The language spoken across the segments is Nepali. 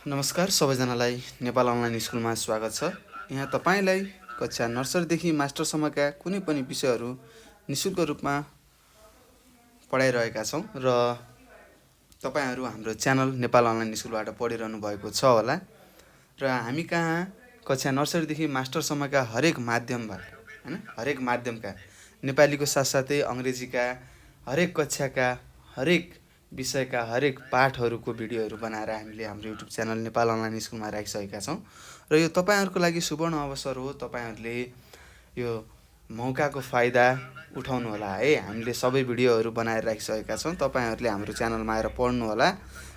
नमस्कार सबैजनालाई नेपाल अनलाइन स्कुलमा स्वागत छ। यहाँ तपाईलाई कक्षा नर्सरीदेखि मास्टरसम्मका कुनै पनि विषयहरू निशुल्क रूपमा पढाइरहेका छौँ र तपाईहरू हाम्रो च्यानल नेपाल अनलाइन स्कुलबाट पढिरहनु भएको छ होला र हामी कहाँ कक्षा नर्सरीदेखि मास्टरसम्मका हरेक माध्यमबाट हरेक माध्यमका नेपालीको साथसाथै अङ्ग्रेजीका हरेक कक्षाका हरेक विषयका हरेक पाठहरूको भिडियोहरू बनाएर हामीले हाम्रो युट्युब च्यानल नेपाल अनलाइन स्कुलमा राखिसकेका छौँ र यो तपाईँहरूको लागि सुवर्ण अवसर हो। तपाईँहरूले यो मौकाको फाइदा उठाउनु होला है। हामीले सबै भिडियोहरू बनाएर राखिसकेका छौँ, तपाईँहरूले हाम्रो च्यानलमा आएर पढ्नु होला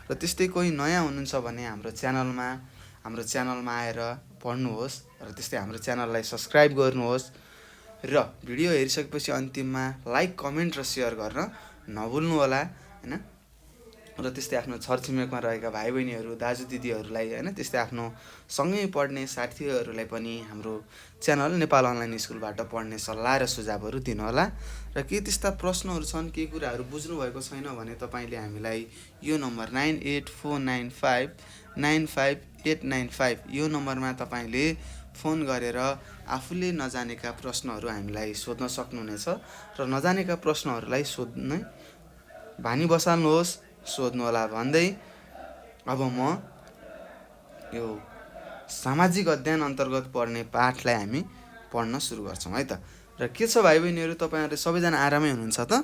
र त्यस्तै कोही नयाँ हुनुहुन्छ भने हाम्रो च्यानलमा आएर पढ्नुहोस् र त्यस्तै हाम्रो च्यानललाई सब्सक्राइब गर्नुहोस् र भिडियो हेरिसकेपछि अन्तिममा लाइक, कमेन्ट र सेयर गर्न नभुल्नु होला हैन। र त्यस्तै आफ्नो छरछिमेकमा रहेका भाइ बहिनीहरू, दाजु दिदीहरूलाई हैन, त्यस्तै आफ्नो सँगै पढ्ने साथीहरूलाई पनि हाम्रो च्यानल नेपाल अनलाइन स्कुलबाट पढ्ने सल्लाह र सुझावहरू दिनुहोला। र के त्यस्ता प्रश्नहरू छन्, केही कुराहरू बुझ्नु भएको छैन भने तपाईँले हामीलाई यो नम्बर 9849595895 यो नम्बरमा तपाईँले फोन गरेर आफूले नजानेका प्रश्नहरू हामीलाई सोध्न सक्नुहुनेछ र नजानेका प्रश्नहरूलाई सोध्ने बानी बसाल्नुहोस्, सोध्नु होला भन्दै अब म यो सामाजिक अध्ययन अन्तर्गत पढ्ने पाठलाई हामी पढ्न सुरु गर्छौँ है त। र के छ भाइ बहिनीहरू, तपाईँहरू सबैजना आरामै हुनुहुन्छ त?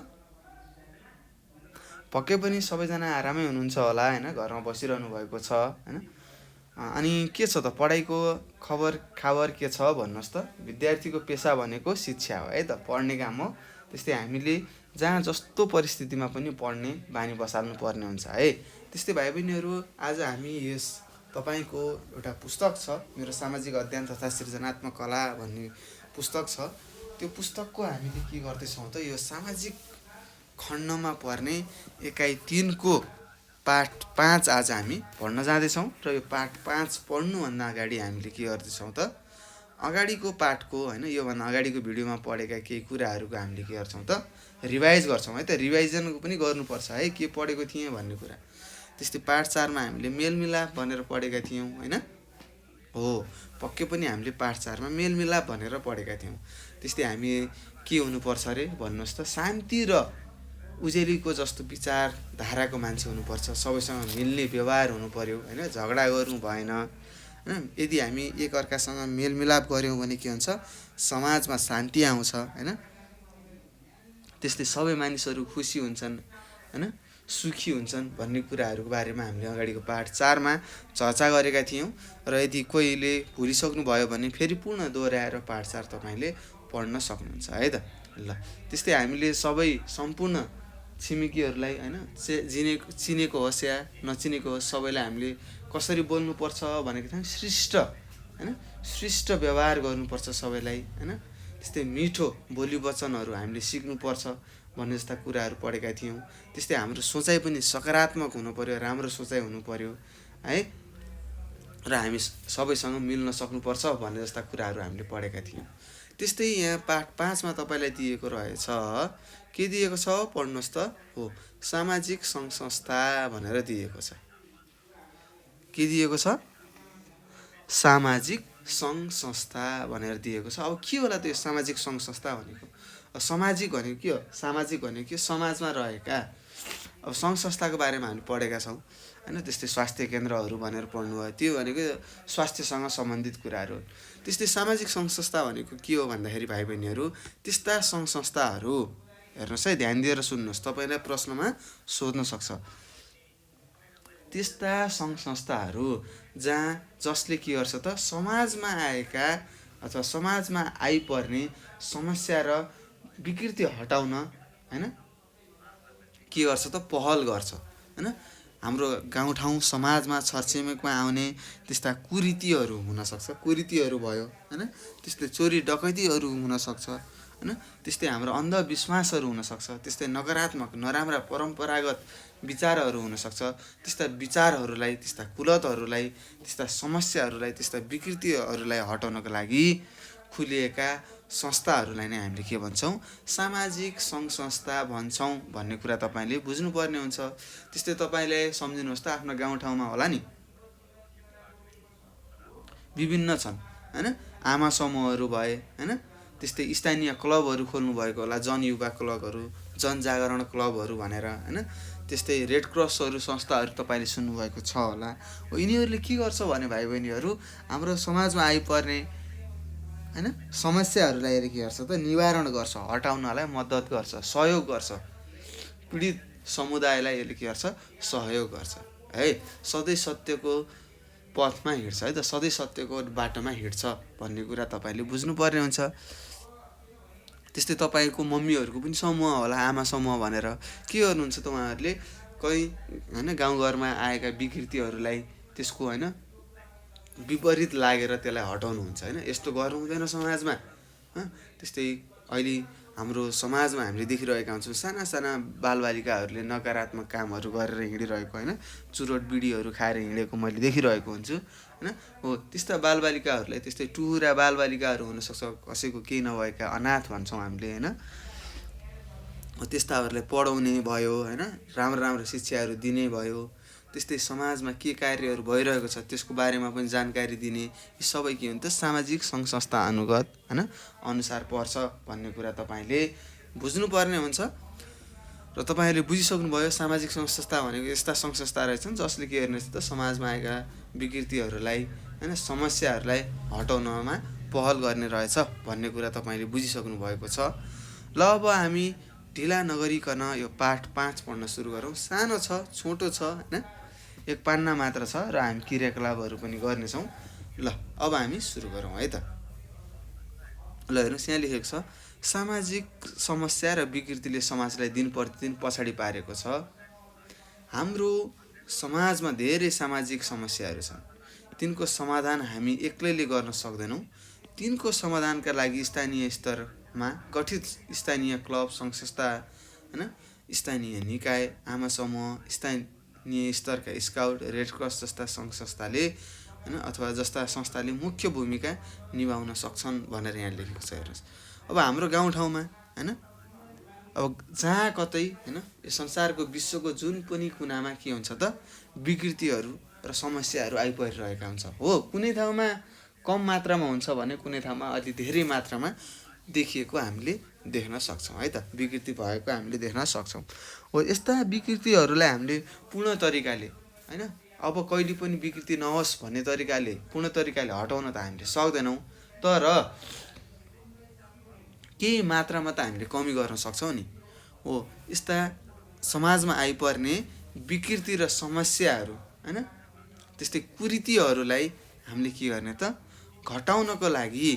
पक्कै पनि सबैजना आरामै हुनुहुन्छ होला हैन, घरमा बसिरहनु भएको छ हैन। अनि के छ त पढाइको खबर के छ भन्नुहोस् त। विद्यार्थीको पेसा भनेको शिक्षा हो है त, पढ्ने काम हो। त्यस्तै हामीले जहाँ जस्तो परिस्थितिमा पनि पढ्ने बानी बसाल्नु पर्ने हुन्छ है। त्यस्तै भाइ बहिनीहरू, आज हामी यस तपाईँको एउटा पुस्तक छ, मेरो सामाजिक अध्ययन तथा सृजनात्मक कला भन्ने पुस्तक छ। त्यो पुस्तकको हामीले के गर्दैछौँ त, यो सामाजिक खण्डमा पर्ने एकाइ 3 को पाठ 5 आज हामी पढ्न जाँदैछौँ। र यो पाठ 5 पढ्नुभन्दा अगाडि हामीले के गर्दैछौँ त, अगाडिको पाठको हैन, योभन्दा अगाडिको भिडियोमा पढेका केही कुराहरूको हामीले के गर्छौँ त, रिभाइज गर्छौँ है त। रिभाइजन पनि गर्नुपर्छ है, के पढेको थिएँ भन्ने कुरा। त्यस्तै पाठ 4 मा हामीले मेलमिलाप भनेर पढेका थियौँ हैन। हो, पक्कै पनि हामीले पाठ 4 मा मेलमिलाप भनेर पढेका थियौँ। त्यस्तै हामी के हुनुपर्छ अरे भन्नुहोस् त, शान्ति र उजेलीको जस्तो विचारधाराको मान्छे हुनुपर्छ, सबैसँग मिल्ने व्यवहार हुनु पर्यो हैन, झगडा गर्नु भएन हैन। यदि हामी एकअर्कासँग मेलमिलाप गऱ्यौँ भने के हुन्छ, समाजमा शान्ति आउँछ हैन। त्यस्तै सबै मानिसहरू खुसी हुन्छन् हैन, सुखी हुन्छन् भन्ने कुराहरूको बारेमा हामीले अगाडिको पाठ 4 मा चर्चा गरेका थियौँ। र यदि कोहीले भुलिसक्नु भयो भने फेरि पुनः दोहोऱ्याएर पाठ 4 तपाईँले पढ्न सक्नुहुन्छ है त। ल, त्यस्तै हामीले सबै सम्पूर्ण छिमेकीहरूलाई हैन, चिनेको होस् या नचिनेको होस्, सबैलाई हामीले कसरी बोल्नुपर्छ भनेको थियौँ, शिष्ट व्यवहार गर्नुपर्छ सबैलाई हैन। त्यस्तै मिठो बोली वचनहरू हामीले सिक्नुपर्छ भन्ने जस्ता कुराहरू पढेका थियौँ। त्यस्तै हाम्रो सोचाइ पनि सकारात्मक हुनु पर्यो, राम्रो सोचाइ हुनु पर्यो है, र हामी सबैसँग मिल्न सक्नुपर्छ भन्ने जस्ता कुराहरू हामीले पढेका थियौँ। त्यस्तै यहाँ पाठ 5 मा तपाईँलाई दिएको रहेछ, के दिएको छ पढ्नुहोस् त। हो, सामाजिक सङ्घ संस्था भनेर दिएको छ। के दिएको छ? सामाजिक सङ्घ संस्था भनेर दिएको छ। अब के होला त यो सामाजिक सङ्घ संस्था भनेको? सामाजिक भनेको के हो? सामाजिक भनेको के? समाजमा रहेका अब सङ्घ संस्थाको बारेमा हामी पढेका छौँ हैन। त्यस्तै स्वास्थ्य केन्द्रहरू भनेर पढ्नुभयो, त्यो भनेको स्वास्थ्यसँग सम्बन्धित कुराहरू हो। त्यस्तै सामाजिक सङ्घ संस्था भनेको के हो भन्दाखेरि भाइ बहिनीहरू, त्यस्ता सङ्घ संस्थाहरू, हेर्नुहोस् है, ध्यान दिएर सुन्नुहोस्, तपाईँलाई प्रश्नमा सोध्न सक्छ। त्यस्ता सङ्घ संस्थाहरू जसले के गर्छ त, समाजमा आएका अथवा समाजमा आइपर्ने समस्या र विकृति हटाउन हैन, के गर्छ त, पहल गर्छ हैन। हाम्रो गाउँठाउँ समाजमा छरछिमेकमा आउने त्यस्ता कुरीतिहरू हुनसक्छ, कुरीतिहरू भयो हैन, त्यस्तै चोरी डकैतीहरू हुनसक्छ हैन। त्यस्तै हाम्रो अन्धविश्वासहरू हुनसक्छ, त्यस्तै नकारात्मक नराम्रा परम्परागत विचारहरू हुनसक्छ। त्यस्ता विचारहरूलाई, त्यस्ता कुलतहरूलाई, त्यस्ता समस्याहरूलाई, त्यस्ता विकृतिहरूलाई हटाउनको लागि खुलिएका संस्थाहरूलाई नै हामीले के भन्छौँ, सामाजिक सङ्घ संस्था भन्छौँ भन्ने कुरा तपाईँले बुझ्नुपर्ने हुन्छ। त्यस्तै तपाईँले सम्झिनुहोस् त, आफ्नो गाउँठाउँमा होला नि विभिन्न छन् हैन। आमा समूहहरू भए हैन, त्यस्तै स्थानीय क्लबहरू खोल्नुभएको होला, जनयुवा क्लबहरू, जनजागरण क्लबहरू भनेर हैन। त्यस्तै रेड क्रसहरू संस्थाहरू तपाईँले सुन्नुभएको छ होला। यिनीहरूले के गर्छ भने भाइ बहिनीहरू, हाम्रो समाजमा आइपर्ने हैन समस्याहरूलाई यसले के गर्छ त निवारण गर्छ, हटाउनलाई मद्दत गर्छ, सहयोग गर्छ। पीडित समुदायलाई यसले के गर्छ सहयोग गर्छ है। सधैँ सत्यको पथमा हिँड्छ है त, सधैँ सत्यको बाटोमा हिँड्छ भन्ने कुरा तपाईँले बुझ्नुपर्ने हुन्छ। त्यस्तै तपाईँको मम्मीहरूको पनि समूह होला, आमा समूह भनेर। के गर्नुहुन्छ त उहाँहरूले कहीँ हैन गाउँघरमा आएका विकृतिहरूलाई त्यसको हैन विपरीत लागेर त्यसलाई हटाउनुहुन्छ हैन। यस्तो गर्नु हुँदैन समाजमा। त्यस्तै अहिले हाम्रो समाजमा हामीले देखिरहेका हुन्छौँ साना साना बालबालिकाहरूले नकारात्मक कामहरू गरेर हिँडिरहेको हैन, चुरोट बिडीहरू खाएर हिँडेको मैले देखिरहेको हुन्छु हैन। हो त्यस्ता बालबालिकाहरूलाई, त्यस्तै टुहुरा बालबालिकाहरू हुनसक्छ, कसैको केही नभएका अनाथ भन्छौँ हामीले हैन, त्यस्ताहरूलाई पढाउने भयो हैन, राम्रो राम्रो शिक्षाहरू दिने भयो। त्यस्तै समाजमा के कार्यहरू भइरहेको छ त्यसको बारेमा पनि जानकारी दिने। यी सबै के हुन् त सामाजिक सङ्घ संस्था अनुगत हैन अनुसार पर्छ भन्ने कुरा तपाईँले बुझ्नुपर्ने हुन्छ। र तपाईँहरूले बुझिसक्नुभयो सामाजिक सङ्घ संस्था भनेको यस्ता सङ्घ संस्था रहेछन् जसले के गर्नेछ त समाजमा आएका विकृतिहरूलाई हैन समस्याहरूलाई हटाउनमा पहल गर्ने रहेछ भन्ने कुरा तपाईँले बुझिसक्नु भएको छ। ल अब हामी ढिला नगरिकन यो पाठ 5 पढ्न सुरु गरौँ। सानो छ, छोटो छ हैन, एक पान्ना मात्र छ र हामी क्रियाकलापहरू पनि गर्नेछौँ। ल अब हामी सुरु गरौँ है त। ल हेर्नुहोस् यहाँ लेखेको छ, सामाजिक समस्या र विकृतिले समाजलाई दिन प्रतिदिन पछाडि पारेको छ। हाम्रो समाजमा धेरै सामाजिक समस्याहरू छन्। तिनको समाधान हामी एक्लैले गर्न सक्दैनौँ। तिनको समाधानका लागि स्थानीय स्तरमा गठित स्थानीय क्लब, सङ्घ संस्था हैन, स्थानीय निकाय, आमा समूह, स्थानीय स्तरका स्काउट, रेड क्रस जस्ता सङ्घ संस्थाले हैन अथवा जस्ता संस्थाले मुख्य भूमिका निभाउन सक्छन् भनेर यहाँ लेखेको छ। हेर्नुहोस् अब हाम्रो गाउँठाउँमा हैन, अब जहाँ कतै हैन यो संसारको विश्वको जुन पनि कुनामा के हुन्छ त विकृतिहरू र समस्याहरू आइपरिरहेका हुन्छ। हो कुनै ठाउँमा कम मात्रामा हुन्छ भने कुनै ठाउँमा अलि धेरै मात्रामा देखिएको हामीले देख्न सक्छौँ है त, विकृति भएको हामीले देख्न सक्छौँ। हो यस्ता विकृतिहरूलाई हामीले पूर्ण तरिकाले हैन अब कहिले पनि विकृति नहोस् भन्ने तरिकाले पूर्ण तरिकाले हटाउन त हामीले सक्दैनौँ, तर केही मात्रामा त हामीले कमी गर्न सक्छौँ नि। हो यस्ता समाजमा आइपर्ने विकृति र समस्याहरू हैन त्यस्तै कुरीतिहरूलाई हामीले के गर्ने त घटाउनको लागि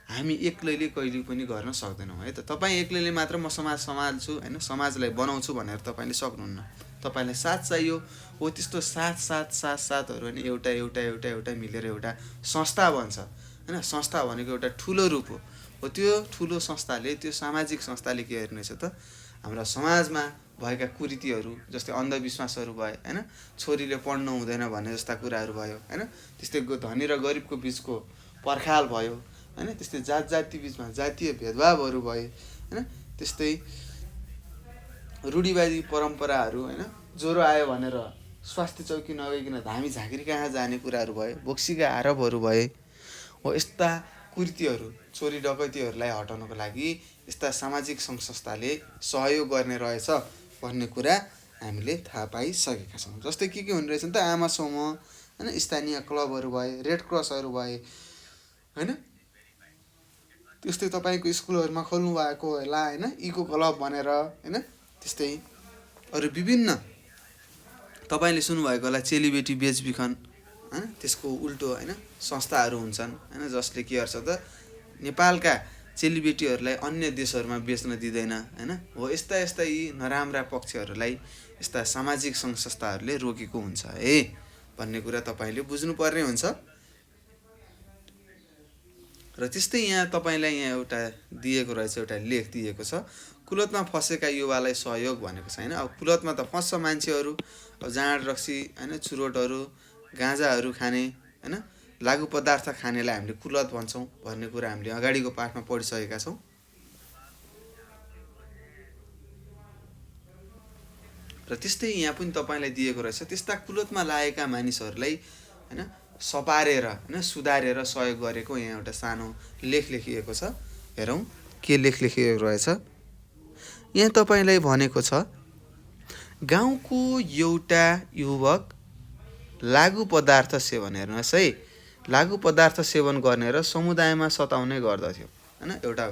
हामी एक्लैले कहिले पनि गर्न सक्दैनौँ है त। तपाईँ एक्लैले मात्र म समाज सम्हाल्छु हैन समाजलाई बनाउँछु भनेर तपाईँले सक्नुहुन्न। तपाईँलाई साथ चाहियो। हो त्यस्तो साथहरू अनि एउटा मिलेर एउटा संस्था बन्छ हैन। संस्था भनेको एउटा ठुलो रूप हो। हो त्यो ठुलो संस्थाले, त्यो सामाजिक संस्थाले के गर्नेछ त हाम्रा समाजमा भएका कुरीतिहरू जस्तै अन्धविश्वासहरू भयो हैन, छोरीले पढ्नु हुँदैन भन्ने जस्ता कुराहरू भयो हैन, त्यस्तै धनी र गरिबको बिचको पर्खाल भयो हैन, त्यस्तै जात जाति बिचमा जातीय भेदभावहरू भयो हैन, त्यस्तै रूढिवादी परम्पराहरू हैन, ज्वरो आयो भनेर स्वास्थ्य चौकी नगइकन धामी झाँक्री कहाँ जाने कुराहरू भयो, बोक्सीका आरोपहरू भए। हो यस्ता कुरीतिहरू, चोरी डकैतीहरूलाई हटाउनको लागि यस्ता सामाजिक सङ्घ संस्थाले सहयोग गर्ने रहेछ भन्ने कुरा हामीले थाहा पाइसकेका छौँ। जस्तै के हुने रहेछ त आमा समूह हैन, स्थानीय क्लबहरू भए, रेड क्रसहरू भए हैन, त्यस्तै तपाईँको स्कुलहरूमा खोल्नु भएको होला हैन इको क्लब भनेर हैन, त्यस्तै अरू विभिन्न तपाईँले सुन्नुभएको होला चेलीबेटी बेचबिखन हैन, त्यसको उल्टो हैन संस्थाहरू हुन्छन् हैन, जसले के गर्छ त नेपालका चेलीबेटीहरूलाई अन्य देशहरूमा बेच्न दिँदैन हैन। हो यस्ता यी नराम्रा पक्षहरूलाई यस्ता सामाजिक सङ्घ संस्थाहरूले रोकेको हुन्छ है भन्ने कुरा तपाईँले बुझ्नुपर्ने हुन्छ। र त्यस्तै यहाँ तपाईँलाई यहाँ एउटा दिएको रहेछ, एउटा लेख दिएको छ, कुलतमा फँसेका युवालाई सहयोग भनेको छ हैन। अब कुलतमा त फस्छ मान्छेहरू, अब जाँड रक्सी हैन, चुरोटहरू, गाँजाहरू खाने हैन, लागु पदार्थ खानेलाई हामीले कुलत भन्छौँ भन्ने कुरा हामीले अगाडिको पाठमा पढिसकेका छौँ। र त्यस्तै यहाँ पनि तपाईँलाई दिएको रहेछ, त्यस्ता कुलतमा लागेका मानिसहरूलाई हैन सपारेर होइन सुधारेर सहयोग गरेको यहाँ एउटा सानो लेख लेखिएको छ। हेरौँ के लेख लेखिएको रहेछ। यहाँ तपाईँलाई भनेको छ, गाउँको एउटा युवक लागु पदार्थ सेवन, हेर्नुहोस् है, लागु पदार्थ सेवन गर्ने र समुदायमा सताउने गर्दथ्यो होइन। एउटा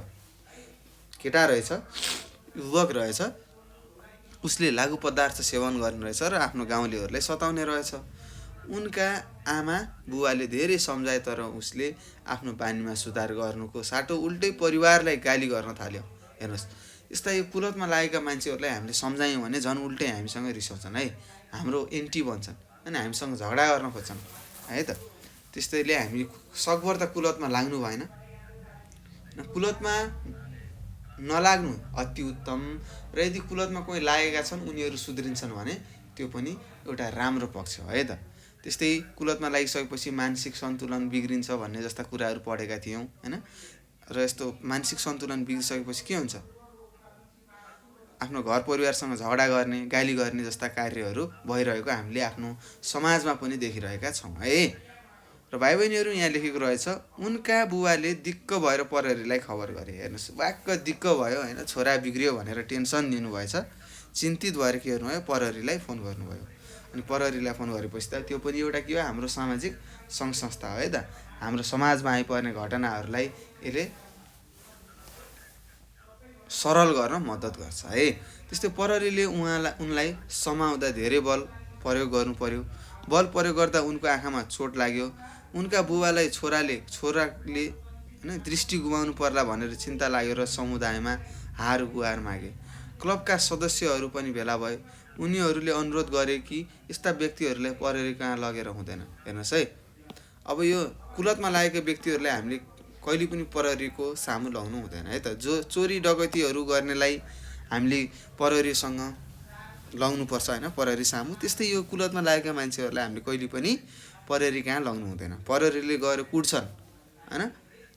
केटा रहेछ, युवक रहेछ, उसले लागु पदार्थ सेवन गर्ने रहेछ र आफ्नो गाउँलेहरूलाई सताउने रहेछ। उनका आमा बुवाले धेरै सम्झाए तर उसले आफ्नो बानीमा सुधार गर्नुको साटो उल्टै परिवारलाई गाली गर्न थाल्यो। हेर्नुहोस्, यस्ता यो कुलतमा लागेका मान्छेहरूलाई हामीले सम्झायौँ भने झन् उल्टै हामीसँग रिसाउँछन् है, हाम्रो एन्टी बन्छन् अनि हामीसँग झगडा गर्न खोज्छन् है त। त्यस्तैले हामी सकभर त कुलतमा लाग्नु भएन, कुलतमा नलाग्नु अति उत्तम। र यदि कुलतमा कोही लागेका छन् उनीहरू सुध्रिन्छन् भने त्यो पनि एउटा राम्रो पक्ष हो है त। त्यस्तै कुलतमा लागिसकेपछि मानसिक सन्तुलन बिग्रिन्छ भन्ने जस्ता कुराहरू पढेका थियौँ होइन। र यस्तो मानसिक सन्तुलन बिग्रिसकेपछि के हुन्छ, आफ्नो घर परिवारसँग झगडा गर्ने, गाली गर्ने जस्ता कार्यहरू भइरहेको हामीले आफ्नो समाजमा पनि देखिरहेका छौँ है। र भाइ बहिनीहरू यहाँ लेखेको रहेछ, उनका बुवाले दिक्क भएर प्रहरीलाई खबर गरे। हेर्नुहोस्, वाक्क दिक्क भयो होइन, छोरा बिग्रियो भनेर टेन्सन लिनुभएछ, चिन्तित भएर के गर्नुभयो, प्रहरीलाई फोन गर्नुभयो। अनि प्रहरीलाई फोन गरेपछि त त्यो पनि एउटा के हो, हाम्रो सामाजिक सङ्घ संस्था हो है त। हाम्रो समाजमा आइपर्ने घटनाहरूलाई यसले सरल गर्न मद्दत गर्छ है। त्यस्तै प्रहरीले उनलाई समाउँदा धेरै बल प्रयोग गर्नु पर्यो। बल प्रयोग गर्दा उनको आँखामा चोट लाग्यो। उनका बुबालाई छोराले होइन दृष्टि गुमाउनु पर्ला भनेर चिन्ता लाग्यो र समुदायमा हार गुहार मागे। क्लबका सदस्यहरू पनि भेला भए। उनीहरूले अनुरोध गरे कि यस्ता व्यक्तिहरूलाई प्रहरी कहाँ लगेर हुँदैन। हेर्नुहोस् है, अब यो कुलतमा लागेका व्यक्तिहरूलाई हामीले कहिले पनि प्रहरीको सामु लाउनु हुँदैन है त। जो चोरी डकैतीहरू गर्नेलाई हामीले प्रहरीसँग लाउनुपर्छ होइन, प्रहरी सामु। त्यस्तै यो कुलतमा लागेका मान्छेहरूलाई हामीले कहिले पनि प्रहरी कहाँ लाउनु हुँदैन। प्रहरीले गएर कुट्छन् होइन,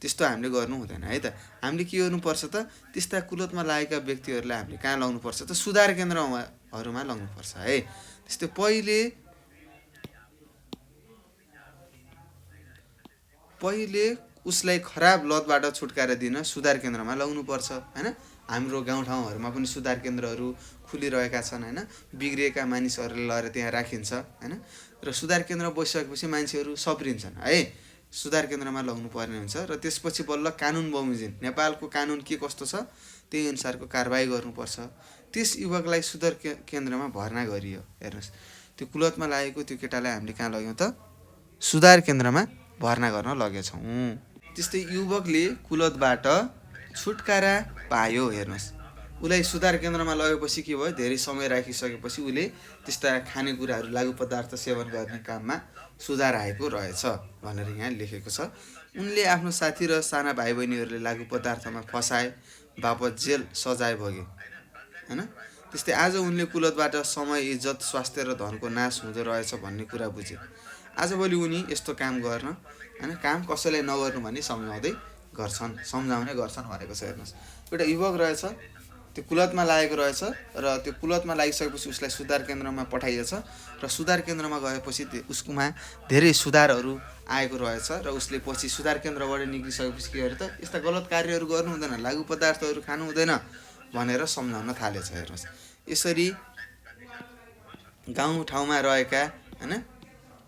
त्यस्तो हामीले गर्नु हुँदैन है त। हामीले के गर्नुपर्छ त, त्यस्ता कुलतमा लागेका व्यक्तिहरूलाई हामीले कहाँ लाउनुपर्छ त, सुधार केन्द्रहरूमा लाउनुपर्छ है। त्यस्तै पहिले उसलाई खराब लतबाट छुटकारा दिन सुधार केन्द्रमा ल्याउनुपर्छ होइन। हाम्रो गाउँठाउँहरूमा पनि सुधार केन्द्रहरू खुलिरहेका छन् होइन। बिग्रिएका मानिसहरूलाई लगेर त्यहाँ राखिन्छ होइन। र सुधार केन्द्रमा बसिसकेपछि मान्छेहरू सप्रिन्छन् है, सुधार केन्द्रमा ल्याउनु पर्ने हुन्छ। र त्यसपछि बल्ल कानुन बमोजिम, नेपालको कानुन के कस्तो छ त्यही अनुसारको कारबाही गर्नुपर्छ। त्यस युवकलाई सुधार केन्द्रमा भर्ना गरियो। हेर्नुहोस्, त्यो कुलतमा लागेको त्यो केटालाई हामीले कहाँ लग्यौँ त, सुधार केन्द्रमा भर्ना गर्न लगेछौँ। त्यस्तै युवकले कुलतबाट छुटकारा पायो। हेर्नुहोस्, उसलाई सुधार केन्द्रमा लगेपछि के भयो, धेरै समय राखिसकेपछि उसले त्यस्ता खानेकुराहरू लागु पदार्थ सेवन गर्ने काममा सुधार आएको रहेछ भनेर यहाँ लेखेको छ। उनले आफ्नो साथी र साना भाइ बहिनीहरूले लागु पदार्थमा फसाए बापत जेल सजाय भोगे होइन। त्यस्तै आज उनले कुलतबाट समय, इज्जत, स्वास्थ्य र धनको नाश हुँदो रहेछ भन्ने कुरा बुझे। आजभोलि उनी यस्तो काम गर्न होइन, काम कसैलाई नगर्नु भन्ने सम्झाउने गर्छन् भनेको छ। हेर्नुहोस्, एउटा युवक रहेछ, त्यो कुलतमा लागेको रहेछ र त्यो कुलतमा लागिसकेपछि उसलाई सुधार केन्द्रमा पठाइएछ र सुधार केन्द्रमा गएपछि उसकोमा धेरै सुधारहरू आएको रहेछ र उसले पछि सुधार केन्द्रबाट निक्लिसकेपछि के गरे त, यस्ता गलत कार्यहरू गर्नु हुँदैन, लागु पदार्थहरू खानु हुँदैन भनेर सम्झाउन थालेछ। हेर्नुहोस्, यसरी गाउँठाउँमा रहेका होइन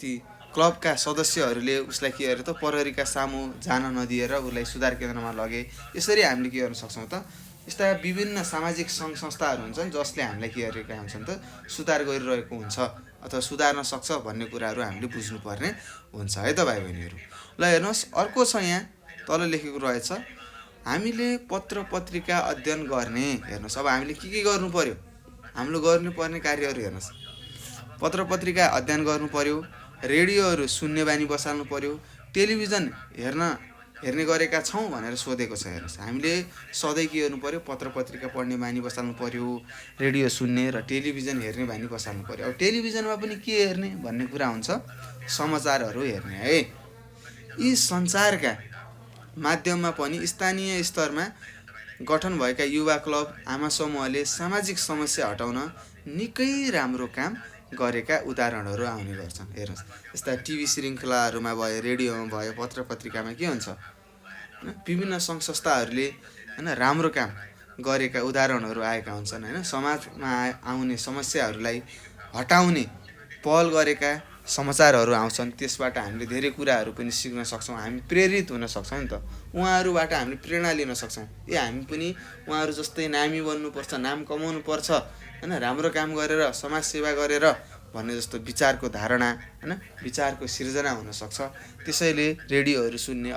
ती क्लबका सदस्यहरूले उसलाई के गरे त, प्रहरीका सामु जान नदिएर उसलाई सुधार केन्द्रमा लगे। यसरी हामीले के गर्न सक्छौँ त, यस्ता विभिन्न सामाजिक सङ्घ संस्थाहरू हुन्छन् जसले हामीलाई के गरेका हुन्छन् त, सुधार गरिरहेको हुन्छ अथवा सुधार्न सक्छ भन्ने कुराहरू हामीले बुझ्नुपर्ने हुन्छ है त भाइ बहिनीहरू। ल हेर्नुहोस्, अर्को छ यहाँ तल लेखेको रहेछ, हामीले पत्र पत्रिका अध्ययन गर्ने। हेर्नुहोस्, अब हामीले के गर्नु पर्यो, हाम्रो गर्नुपर्ने कार्यहरू हेर्नुहोस्, पत्र पत्रिका अध्ययन गर्नु पर्यो, रेडियोहरू सुन्ने बानी बसाल्नु पर्यो, टेलिभिजन हेर्ने गरेका छौँ भनेर सोधेको छ। हेर्नुहोस्, हामीले सधैँ के गर्नु पर्यो, पत्र पत्रिका पढ्ने बानी बसाल्नु पर्यो, रेडियो सुन्ने र टेलिभिजन हेर्ने बानी बसाल्नु पर्यो। अब टेलिभिजनमा पनि के हेर्ने भन्ने कुरा हुन्छ, समाचारहरू हेर्ने है। यी सञ्चारका माध्यममा पनि स्थानीय स्तरमा गठन भएका युवा क्लब, आमा समूहले सामाजिक समस्या हटाउन निकै राम्रो काम गरेका उदाहरणहरू आउने गर्छन्। हेर्नुहोस्, यस्ता टिभी श्रृङ्खलाहरूमा भयो, रेडियोमा भयो, पत्र पत्रिकामा के हुन्छ, होइन, विभिन्न सङ्घ संस्थाहरूले होइन राम्रो काम गरेका उदाहरणहरू आएका हुन्छन्। होइन, समाजमा आउने समस्याहरूलाई हटाउने पहल गरेका समाचारहरू आउँछन्। त्यसबाट हामीले धेरै कुराहरू पनि सिक्न सक्छौँ, हामी प्रेरित हुन सक्छौँ नि त। उहाँहरूबाट हामीले प्रेरणा लिन सक्छौँ, हामी पनि उहाँहरू जस्तै नामी बन्नुपर्छ, नाम कमाउनु पर्छ, होइन, राम्रो काम गरेर समाज सेवा गरेर भन्ने जस्तो विचारको धारणा, होइन, विचारको सिर्जना हुनसक्छ। त्यसैले रेडियोहरू सुन्ने,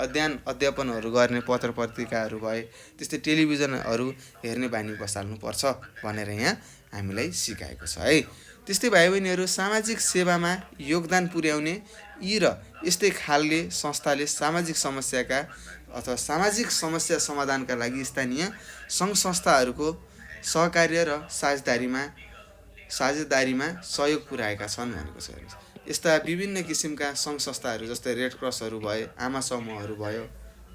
अध्यापनहरू गर्ने, पत्र पत्रिकाहरू भए, त्यस्तै टेलिभिजनहरू हेर्ने बानी बसाल्नुपर्छ भनेर यहाँ हामीलाई सिकाएको छ है। त्यस्तै भाइ बहिनीहरू, सामाजिक सेवामा योगदान पुर्याउने यी र यस्तै खालले संस्थाले सामाजिक समस्याका अथवा सामाजिक समस्या समाधानका लागि स्थानीय सङ्घ संस्थाहरूको सहकार्य र साझेदारीमा सहयोग पुर्याएका छन् भनेको छ। यस्ता विभिन्न किसिमका सङ्घ संस्थाहरू जस्तै रेड क्रसहरू भए, आमा समूहहरू भयो,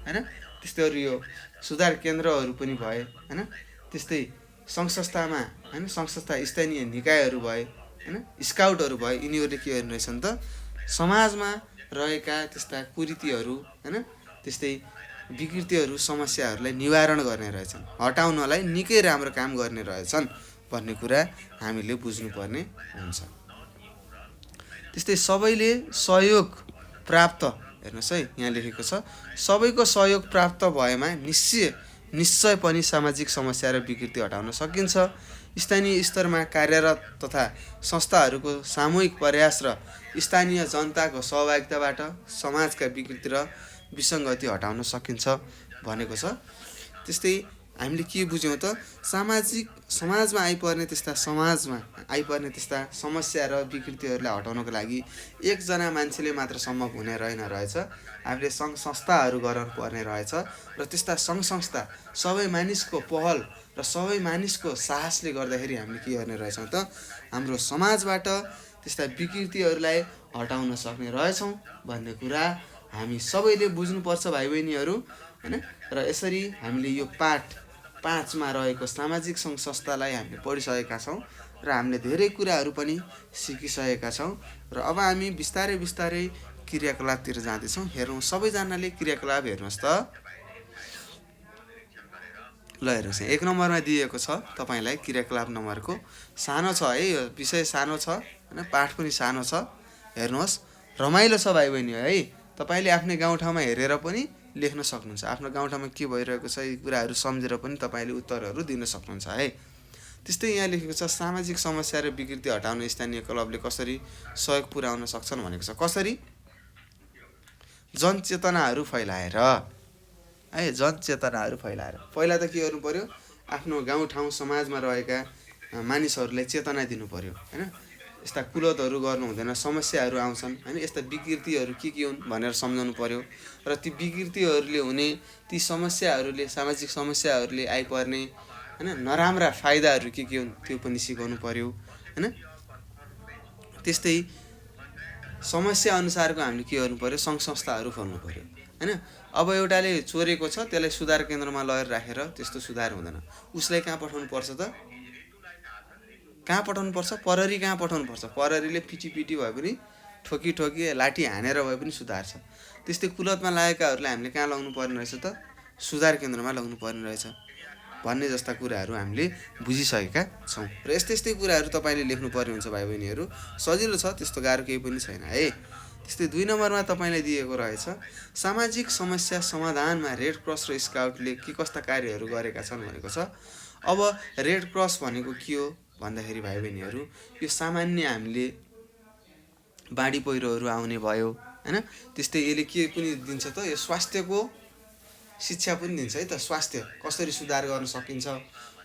होइन, त्यस्तै अरू यो सुधार केन्द्रहरू पनि भए, होइन, त्यस्तै सङ्घ संस्थामा, होइन, सङ्घ संस्था स्थानीय निकायहरू भए, होइन, स्काउटहरू भए, यिनीहरूले के गर्ने रहेछन् त, समाजमा रहेका त्यस्ता कुरीतिहरू, होइन, त्यस्तै विकृतिहरू, समस्याहरूलाई निवारण गर्ने रहेछन्, हटाउनलाई निकै राम्रो काम गर्ने रहेछन् भन्ने कुरा हामीले बुझ्नुपर्ने हुन्छ। त्यस्तै सबैले सहयोग प्राप्त, हेर्नुहोस् है, यहाँ लेखेको छ, सबैको सहयोग प्राप्त भएमा निश्चय पनि सामाजिक समस्या र विकृति हटाउन सकिन्छ। स्थानीय स्तरमा कार्यरत तथा संस्थाहरूको सामूहिक प्रयास र स्थानीय जनताको सहभागिताबाट समाजका विकृति र विसङ्गति हटाउन सकिन्छ भनेको छ। त्यस्तै हामीले के बुझ्यौँ त, समाजमा आइपर्ने त्यस्ता समस्या र विकृतिहरूलाई हटाउनको लागि एकजना मान्छेले मात्र सम्भव हुने रहेछ, हामीले सङ्घ संस्थाहरू गर्नुपर्ने रहेछ। र त्यस्ता सङ्घ संस्था सबै मानिसको पहल र सबै मानिसको साहसले गर्दाखेरि हामीले के गर्ने रहेछौँ त, हाम्रो समाजबाट त्यस्ता विकृतिहरूलाई हटाउन सक्ने रहेछौँ भन्ने कुरा हामी सबैले बुझ्नुपर्छ भाइ बहिनीहरू, होइन। र यसरी हामीले यो पाठ 5मा रहेको सामाजिक सङ्घ संस्थालाई हामीले पढिसकेका छौँ र हामीले धेरै कुराहरू पनि सिकिसकेका छौँ। र अब हामी बिस्तारै क्रियाकलापतिर जाँदैछौँ। हेरौँ, सबैजनाले क्रियाकलाप हेर्नुहोस् त। ल हेर्नुहोस्, 1 नम्बरमा दिएको छ तपाईँलाई क्रियाकलाप नम्बरको, सानो छ है, यो विषय सानो छ, होइन, पाठ पनि सानो छ। हेर्नुहोस्, रमाइलो छ भाइ बहिनी है। तपाईँले आफ्नै गाउँठाउँमा हेरेर पनि लेख्न सक्नुहुन्छ, आफ्नो गाउँठाउँमा के भइरहेको छ यी कुराहरू सम्झेर पनि तपाईँले उत्तरहरू दिन सक्नुहुन्छ है। त्यस्तै यहाँ लेखेको छ, सामाजिक समस्या र विकृति हटाउन स्थानीय क्लबले कसरी सहयोग पुर्याउन सक्छन् भनेको छ। कसरी? जनचेतनाहरू फैलाएर है, जनचेतनाहरू फैलाएर। पहिला त के गर्नु पर्यो, आफ्नो गाउँठाउँ समाजमा रहेका मानिसहरूलाई चेतना दिनु पर्यो, होइन। यस्ता कुलतहरू गर्नु हुँदैन, समस्याहरू आउँछन्, होइन, यस्ता विकृतिहरू के हुन् भनेर सम्झाउनु पर्यो। र ती विकृतिहरूले हुने, ती समस्याहरूले, सामाजिक समस्याहरूले आइपर्ने, होइन, नराम्रा फाइदाहरू के हुन् त्यो पनि सिकाउनु पर्यो, होइन। त्यस्तै समस्या अनुसारको हामीले के गर्नु पर्यो, सङ्घ संस्थाहरू खोल्नु पर्यो, होइन। अब एउटाले चोरेको छ, त्यसलाई सुधार केन्द्रमा लगेर राखेर त्यस्तो सुधार हुँदैन, उसलाई कहाँ पठाउनु पर्छ त, कहाँ पठाउनु पर्छ, प्रहरी कहाँ पठाउनु पर्छ। प्रहरीले पिटी भए पनि, ठोकी लाठी हानेर भए पनि सुधार्छ। त्यस्तै कुलतमा लागेकाहरूलाई हामीले कहाँ लगाउनु पर्ने रहेछ त, सुधार केन्द्रमा लगाउनु पर्ने रहेछ भन्ने जस्ता कुराहरू हामीले बुझिसकेका छौँ। र यस्तै कुराहरू तपाईँले लेख्नुपर्ने हुन्छ भाइ बहिनीहरू, सजिलो छ, त्यस्तो गाह्रो केही पनि छैन है। त्यस्तै 2 नम्बरमा तपाईँलाई दिएको रहेछ, सामाजिक समस्या समाधानमा रेड क्रस र स्काउटले के कस्ता कार्यहरू गरेका छन् भनेको छ। अब रेड क्रस भनेको के हो भन्दाखेरि भाइ बहिनीहरू, यो सामान्य हामीले बाढी पहिरोहरू आउने भयो, होइन, त्यस्तै यसले के पनि दिन्छ त, यो स्वास्थ्यको शिक्षा पनि दिन्छ है त। स्वास्थ्य कसरी सुधार गर्न सकिन्छ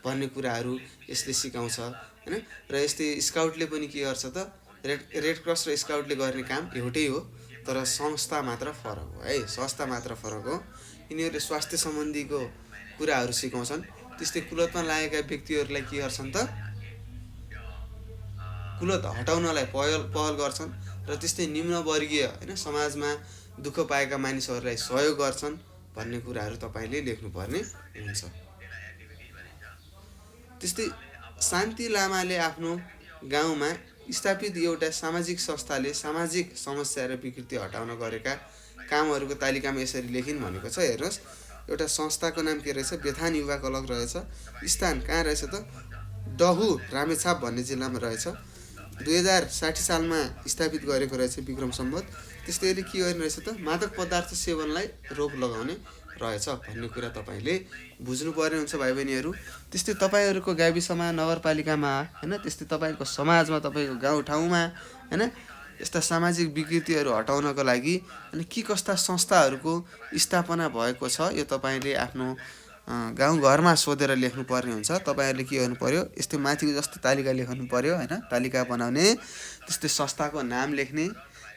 भन्ने कुराहरू यसले सिकाउँछ, होइन। र यस्तै स्काउटले पनि के गर्छ त, रेड क्रस र स्काउटले गर्ने काम एउटै हो, तर संस्था मात्र फरक हो है, संस्था मात्र फरक हो। यिनीहरूले स्वास्थ्य सम्बन्धीको कुराहरू सिकाउँछन्। त्यस्तै कुलतमा लागेका व्यक्तिहरूलाई के गर्छन् त, कुलत हटाउनलाई पहल गर्छन्। र त्यस्तै निम्नवर्गीय, होइन, समाजमा दुःख पाएका मानिसहरूलाई सहयोग गर्छन् भन्ने कुराहरू तपाईँले लेख्नुपर्ने हुन्छ। त्यस्तै शान्ति लामाले आफ्नो गाउँमा स्थापित एउटा सामाजिक संस्थाले सामाजिक समस्या र विकृति हटाउन गरेका कामहरूको तालिकामा यसरी लेखिन् भनेको छ। हेर्नुहोस्, एउटा संस्थाको नाम के रहेछ? बेथान युवा क्लब रहेछ। स्थान कहाँ रहेछ त? डहु रामेछाप भन्ने जिल्लामा रहेछ। 2060 सालमा स्थापित गरेको रहेछ विक्रम सम्वत। त्यस्तै यसले के गर्ने रहेछ त? मादक पदार्थ सेवनलाई रोक लगाउने रहेछ भन्ने कुरा तपाईँले बुझ्नुपर्ने हुन्छ भाइ बहिनीहरू। त्यस्तै तपाईँहरूको गाविसमा, नगरपालिकामा होइन, त्यस्तै तपाईँको समाजमा, तपाईँको गाउँठाउँमा होइन, यस्ता सामाजिक विकृतिहरू हटाउनको लागि अनि के कस्ता संस्थाहरूको स्थापना भएको छ यो तपाईँले आफ्नो गाउँघरमा सोधेर लेख्नुपर्ने हुन्छ। तपाईँहरूले के गर्नु पर्यो? यस्तै माथिको जस्तो तालिका लेख्नु पर्यो होइन, तालिका बनाउने, त्यस्तै संस्थाको नाम लेख्ने,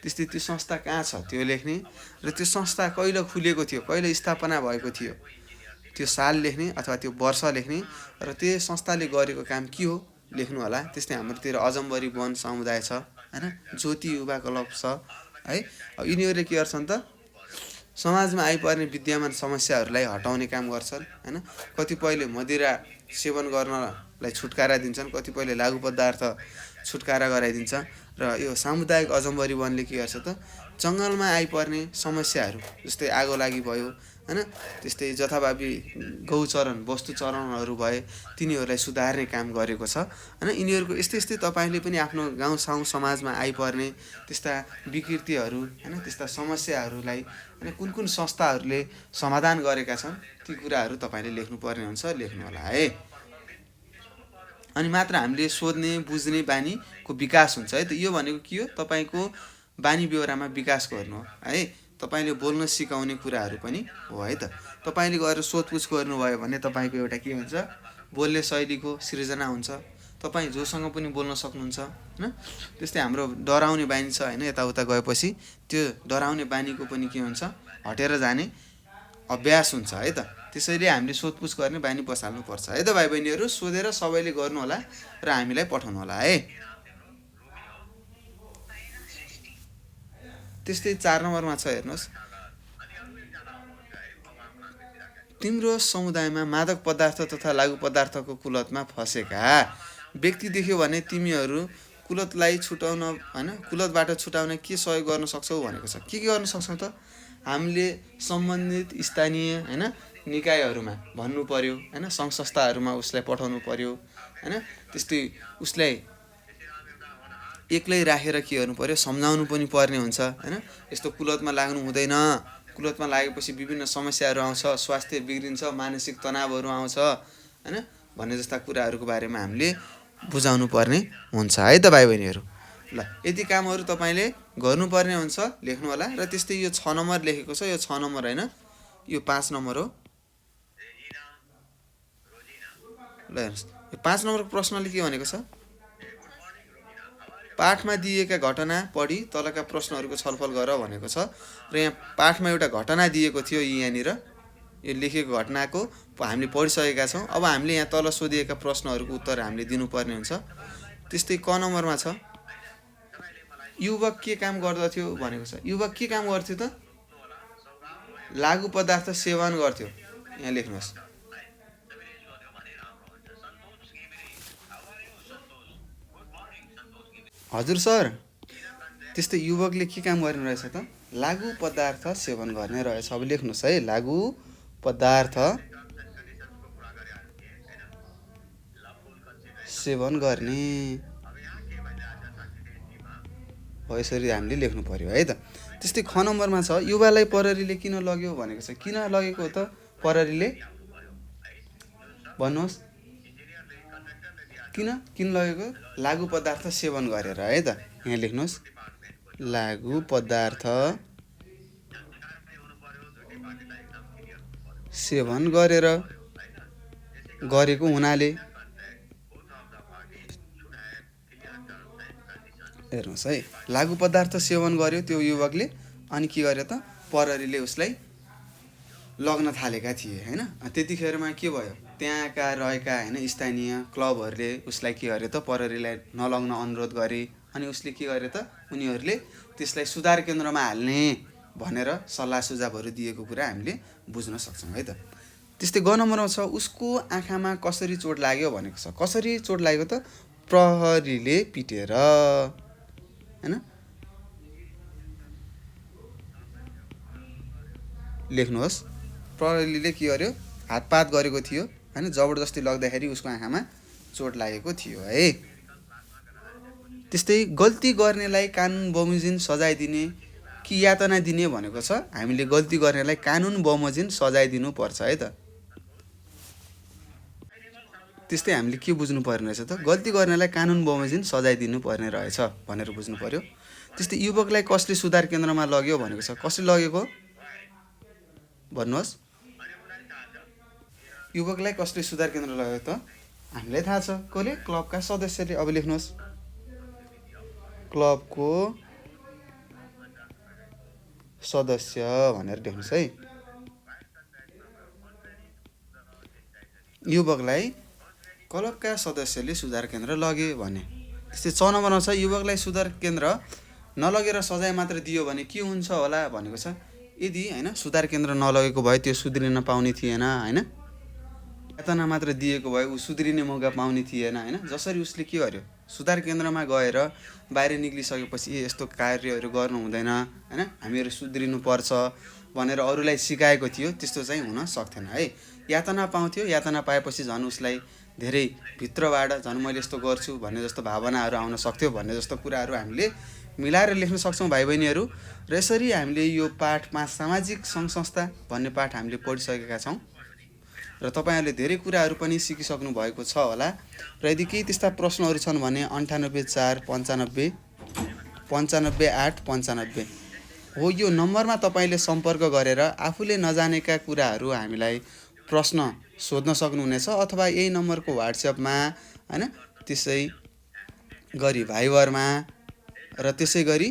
त्यस्तै त्यो संस्था कहाँ छ त्यो लेख्ने, र त्यो संस्था कहिले खुलेको थियो, कहिले स्थापना भएको थियो त्यो साल लेख्ने अथवा त्यो वर्ष लेख्ने, र त्यो संस्थाले गरेको काम के हो लेख्नु होला। त्यस्तै हाम्रोतिर अजम्बरी वन समुदाय छ होइन, ज्योति युवा क्लब छ है। यिनीहरूले के गर्छन् त? समाजमा आइपर्ने विद्यमान समस्याहरूलाई हटाउने काम गर्छन् होइन। कतिपयले मदिरा सेवन गर्नलाई छुटकारा दिन्छन्, कतिपयले लागु पदार्थ छुटकारा गराइदिन्छ। र यो सामुदायिक अजम्बरी वनले के गर्छ त? जङ्गलमा आइपर्ने समस्याहरू जस्तै आगो लागि भयो होइन, त्यस्तै जथाभावी गौचरण वस्तुचरणहरू भए तिनीहरूलाई सुधार्ने काम गरेको छ होइन। यिनीहरूको यस्तै यस्तै तपाईँले पनि आफ्नो गाउँठाउँ समाजमा आइपर्ने त्यस्ता विकृतिहरू होइन, त्यस्ता समस्याहरूलाई होइन, कुन कुन संस्थाहरूले समाधान गरेका छन् ती कुराहरू तपाईँले लेख्नुपर्ने हुन्छ। लेख्नु होला है। अनि मात्र हामीले सोध्ने बुझ्ने बानीको विकास हुन्छ है त। यो भनेको के हो? तपाईँको बानी बेहोरामा विकास गर्नु हो है। तपाईँले बोल्न सिकाउने कुराहरू पनि हो है त। तपाईँले गएर सोधपुछ गर्नुभयो भने तपाईँको एउटा के हुन्छ? बोल्ने शैलीको सृजना हुन्छ। तपाईँ जोसँग पनि बोल्न सक्नुहुन्छ होइन। त्यस्तै हाम्रो डराउने बानी छ होइन, यताउता गएपछि त्यो डराउने बानीको पनि के हुन्छ? हटेर जाने अभ्यास हुन्छ है त। त्यसैले हामीले सोधपुछ गर्ने बानी बसाल्नुपर्छ है त भाइ बहिनीहरू। सोधेर सबैले गर्नु होला र हामीलाई पठाउनु होला है। त्यस्तै 4 नम्बरमा छ, हेर्नुहोस्, तिम्रो समुदायमा मादक पदार्थ तथा लागु पदार्थको कुलतमा फँसेका व्यक्ति देख्यो भने तिमीहरू कुलतलाई छुटाउन होइन, कुलतबाट छुटाउन के सहयोग गर्न सक्छौ भनेको छ। के गर्न सक्छौँ त? हामीले सम्बन्धित स्थानीय होइन निकायहरूमा भन्नु पर्यो होइन, सङ्घ संस्थाहरूमा उसलाई पठाउनु पर्यो होइन। त्यस्तै उसलाई एक्लै राखेर के गर्नु पर्यो? सम्झाउनु पनि पर्ने हुन्छ होइन। यस्तो कुलतमा लाग्नु हुँदैन, कुलतमा लागेपछि विभिन्न समस्याहरू आउँछ, स्वास्थ्य बिग्रिन्छ, मानसिक तनावहरू आउँछ होइन भन्ने जस्ता कुराहरूको बारेमा हामीले बुझाउनु पर्ने हुन्छ है त भाइ बहिनीहरू। ल, यति कामहरू तपाईँले गर्नुपर्ने हुन्छ, लेख्नु होला। र त्यस्तै यो 6 नम्बर लेखेको छ, यो 6 नम्बर होइन, यो 5 नम्बर हो। ल हेर्नुहोस्, यो 5 नम्बरको प्रश्नले के भनेको छ? पाठमा दिएका घटना पढी तलका प्रश्नहरूको छलफल गर भनेको छ। र यहाँ पाठमा एउटा घटना दिएको थियो, यहाँनिर यो लेखेको घटनाको हामीले पढिसकेका छौँ। अब हामीले यहाँ तल सोधिएका प्रश्नहरूको उत्तर हामीले दिनुपर्ने हुन्छ। त्यस्तै क नम्बरमा छ, युवक के काम गर्दथ्यो भनेको छ। युवक के काम गर्थ्यो त? लागु पदार्थ सेवन गर्थ्यो। यहाँ लेख्नुहोस्। हजुर सर, त्यस्तै युवकले के काम गर्ने रहेछ त? लागु पदार्थ सेवन गर्ने रहेछ। अब लेख्नुहोस् है, लागु पदार्थ सेवन गर्ने हो, यसरी हामीले लेख्नु पर्यो है त। त्यस्तै ख नम्बरमा छ, युवालाई प्रहरीले किन लग्यो भनेको छ। किन लगेको हो त प्रहरीले? भन्नुहोस्, किन लगेको? लागु पदार्थ सेवन गरेर है त। यहाँ लेख्नुहोस्, लागु पदार्थ सेवन गरेको हुनाले। हेर्नुहोस् है, लागु पदार्थ सेवन गर्यो त्यो युवकले, अनि के गर्यो त? प्रहरीले उसलाई लग्न थालेका थिए होइन। त्यतिखेरमा के भयो? त्यहाँका रहेका होइन स्थानीय क्लबहरूले उसलाई के गर्यो त? प्रहरीलाई नलग्न अनुरोध गरे। अनि उसले के गर्यो त? उनीहरूले त्यसलाई सुधार केन्द्रमा हाल्ने भनेर सल्लाह सुझावहरू दिएको कुरा हामीले बुझ्न सक्छौँ है त। त्यस्तै ग नम्बरमा छ, उसको आँखामा कसरी चोट लाग्यो भनेको छ। कसरी चोट लाग्यो त? प्रहरीले पिटेर, हैन? लेख्नुहोस्। प्रहरीले के गर्यो? हातपात गरेको थियो, हैन? जबरजस्ती लग्दाखेरि उसको आँखामा चोट लागेको थियो है। त्यस्तै गल्ती गर्नेलाई कानुन बमोजिम सजाय दिने कि यातना दिने भनेको छ। हामीले गल्ती गर्नेलाई कानुन बमोजिम सजाय दिनुपर्छ है त। त्यस्तै हामीले के बुझ्नु पर्ने रहेछ त? गल्ती गर्नेलाई कानुन बमोजिम सजाय दिनुपर्ने रहेछ भनेर बुझ्नु पर्यो। त्यस्तै युवकलाई कसले सुधार केन्द्रमा लग्यो भनेको छ। कसले लगेको भन्नुहोस्? युवकलाई कसले सुधार केन्द्र लग्यो त? हामीलाई थाहा छ। कसले? क्लबका सदस्यले। अब लेख्नुहोस्। क्लबको सदस्य भनेर लेख्नुहोस् है। युवकलाई क्लबका सदस्यले सुधार केन्द्र लगे भने। त्यस्तै 6 नम्बरमा छ युवकलाई सुधार केन्द्र नलगेर सजाय मात्र दियो भने के हुन्छ होला भनेको छ। यदि हैन सुधार केन्द्र नलगेको भए त्यो सुध्रिन पाउने थिएन, हैन? यातना मात्र दिएको भए ऊ सुध्रिने मौका पाउने थिएन, हैन? जसरी उसले के गर्यो? सुधार केन्द्रमा गएर बाहिर निक्लिसकेपछि यस्तो कार्यहरू गर्नु हुँदैन, हैन? हामीहरू सुध्रिनु पर्छ भनेर अरूलाई सिकाएको थियो। त्यस्तो चाहिँ हुन सक्थेन है। यातना पाउँथ्यो। यातना पाएपछि झन् उसलाई धेरै भित्रबाट झन् मैले यस्तो गर्छु भन्ने जस्तो भावनाहरू आउन सक्थ्यो भन्ने जस्तो कुराहरू हामीले मिलाएर लेख्न सक्छौँ भाइ बहिनीहरू। र यसरी हामीले यो पाठमा सामाजिक सङ्घ संस्था भन्ने पाठ हामीले पढिसकेका छौँ र तपाईँहरूले धेरै कुराहरू पनि सिकिसक्नु भएको छ होला। र यदि केही त्यस्ता प्रश्नहरू छन् भने 98 4 95 95 8 95 हो यो नम्बरमा तपाईँले सम्पर्क गरेर आफूले नजानेका कुराहरू हामीलाई प्रश्न सोध्न सक्नुहुनेछ अथवा यही नम्बरको व्हाट्सएपमा, हैन? त्यसै गरी भाइबरमा र त्यसै गरी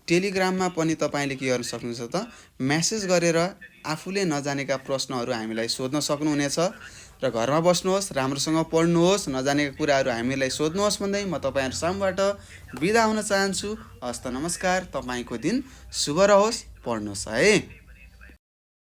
टेलिग्राममा पनि तपाईँले के गर्न सक्नुहुन्छ त? मेसेज गरेर आफूले नजानेका प्रश्नहरू हामीलाई सोध्न सक्नुहुनेछ। र घरमा बस्नुहोस्, राम्रोसँग पढ्नुहोस्, नजानेका कुराहरू हामीलाई सोध्नुहोस् भन्दै म तपाईँहरू सामूबाट बिदा हुन चाहन्छु। हस्त नमस्कार। तपाईँको दिन शुभ रहोस्। पढ्नुहोस् है।